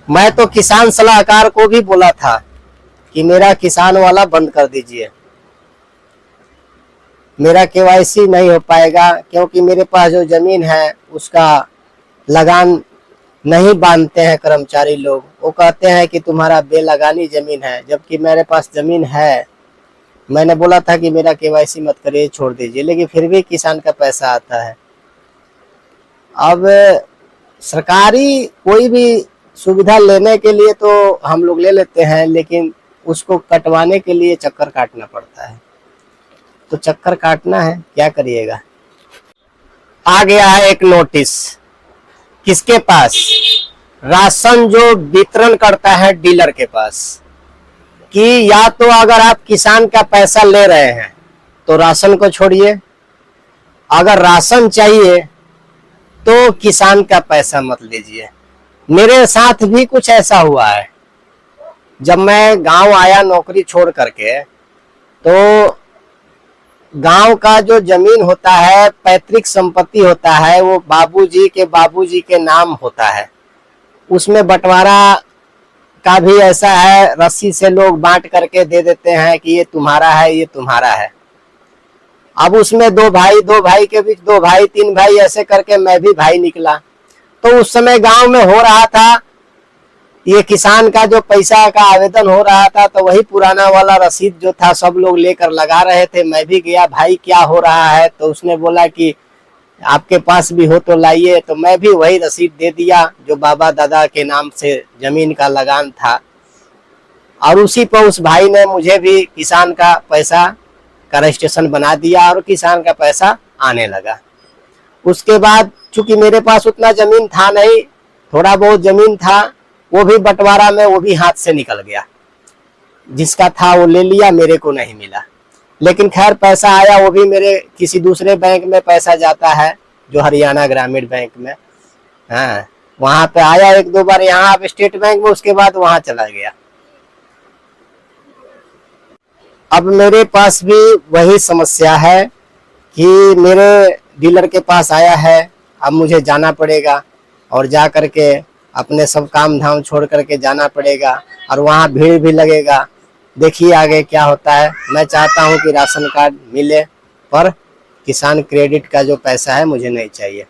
मैं तो किसान सलाहकार को भी बोला था कि मेरा किसान वाला बंद कर दीजिए, मेरा केवाईसी नहीं हो पाएगा, क्योंकि मेरे पास जो जमीन है उसका लगान नहीं बांधते हैं कर्मचारी लोग। वो कहते हैं कि तुम्हारा बेलगानी जमीन है, जबकि मेरे पास जमीन है। मैंने बोला था कि मेरा केवाईसी मत करिए, छोड़ दीजिए, लेकिन फिर भी किसान का पैसा आता है। अब सरकारी कोई भी सुविधा लेने के लिए तो हम लोग ले लेते हैं, लेकिन उसको कटवाने के लिए चक्कर काटना पड़ता है। तो चक्कर काटना है, क्या करिएगा। आ गया है एक नोटिस, किसके पास? राशन जो वितरण करता है डीलर के पास, कि या तो अगर आप किसान का पैसा ले रहे हैं तो राशन को छोड़िए, अगर राशन चाहिए तो किसान का पैसा मत लीजिए। मेरे साथ भी कुछ ऐसा हुआ है। जब मैं गांव आया नौकरी छोड़ करके, तो गांव का जो जमीन होता है, पैतृक संपत्ति होता है, वो बाबूजी के नाम होता है। उसमें बंटवारा का भी ऐसा है, रस्सी से लोग बांट करके दे देते हैं कि ये तुम्हारा है, ये तुम्हारा है। अब उसमें दो भाई के बीच, 2 भाई 3 भाई ऐसे करके मैं भी भाई निकला। तो उस समय गांव में हो रहा था, ये किसान का जो पैसा का आवेदन हो रहा था, तो वही पुराना वाला रसीद जो था सब लोग लेकर लगा रहे थे। मैं भी गया, भाई क्या हो रहा है? तो उसने बोला कि आपके पास भी हो तो लाइए। तो मैं भी वही रसीद दे दिया जो बाबा दादा के नाम से जमीन का लगान था, और उसी पर उस भाई ने मुझे भी किसान का पैसा का रजिस्ट्रेशन बना दिया और किसान का पैसा आने लगा। उसके बाद चूंकि मेरे पास उतना जमीन था नहीं, थोड़ा बहुत जमीन था, वो भी बंटवारा में वो भी हाथ से निकल गया। जिसका था वो ले लिया, मेरे को नहीं मिला। लेकिन खैर पैसा आया, वो भी मेरे किसी दूसरे बैंक में पैसा जाता है, जो हरियाणा ग्रामीण बैंक में। हाँ, वहां पे आया 1-2 बार, यहाँ अब स्टेट बैंक में, उसके बाद वहां चला गया। अब मेरे पास भी वही समस्या है कि मेरे डीलर के पास आया है, अब मुझे जाना पड़ेगा और जा करके अपने सब काम धाम छोड़ करके जाना पड़ेगा, और वहाँ भीड़ भी लगेगा। देखिए आगे क्या होता है। मैं चाहता हूँ कि राशन कार्ड मिले, पर किसान क्रेडिट का जो पैसा है मुझे नहीं चाहिए।